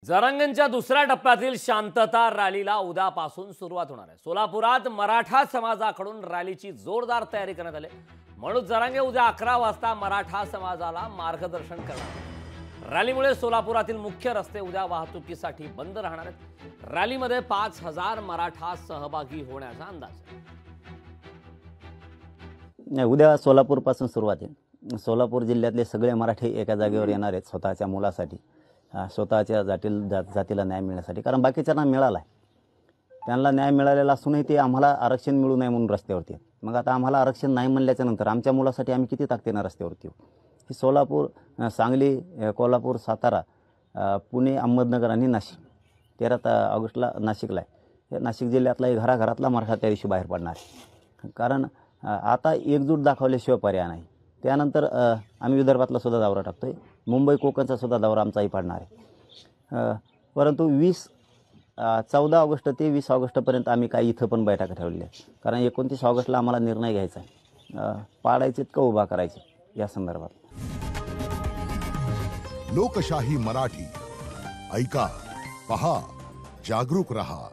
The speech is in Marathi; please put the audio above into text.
जरांगेंच्या दुसऱ्या टप्प्यातील शांतता रॅलीला उद्यापासून सुरुवात होणार आहे। सोलापुरात मराठा समाजाकडून रॅलीची जोरदार तयारी करण्यात आली। मनोज जरांगे उद्या 11 वाजता मराठा समाजाला मार्गदर्शन करणार। रॅलीमुळे सोलापुरातील मुख्य रस्ते उद्या वाहतुकीसाठी बंद राहणार आहेत। रॅलीमध्ये 5000 मराठा सहभागी होण्याचा अंदाज आहे। उद्या सोलापूर पासून सुरुवात आहे। सोलापूर जिल्ह्यातले सगळे मराठी एका जागेवर येणार आहेत स्वतःच्या मुलासाठी, स्वतःच्या जातीला न्याय मिळण्यासाठी। कारण बाकीच्यांना मिळाला आहे, त्यांना न्याय मिळालेला असूनही ते आम्हाला आरक्षण मिळू नये म्हणून रस्त्यावरती आहेत। मग आता आम्हाला आरक्षण नाही म्हणल्याच्या नंतर आमच्या मुलासाठी आम्ही किती ताकदीने रस्त्यावरती येऊ। ही सोलापूर, सांगली, कोल्हापूर, सातारा, पुणे, अहमदनगर आणि नाशिक 13 ऑगस्टला नाशिकला आहे। हे नाशिक जिल्ह्यातला घराघरातला मराठा त्या दिवशी बाहेर पडणार आहे। कारण आता एकजूट दाखवल्याशिवाय पर्याय नाही। त्यानंतर आम्ही विदर्भातला सुद्धा दौरा टाकतोय, मुंबई कोकणचा सुद्धा दौरा आमचाही पडणार आहे। परंतु 14 ऑगस्ट ते 20 ऑगस्टपर्यंत आम्ही काही इथं पण बैठका ठेवलेल्या आहेत। कारण 29 ऑगस्टला आम्हाला निर्णय घ्यायचा आहे, पाडायचे का उभा करायचे या संदर्भात। लोकशाही मराठी ऐका, पहा, जागरूक रहा।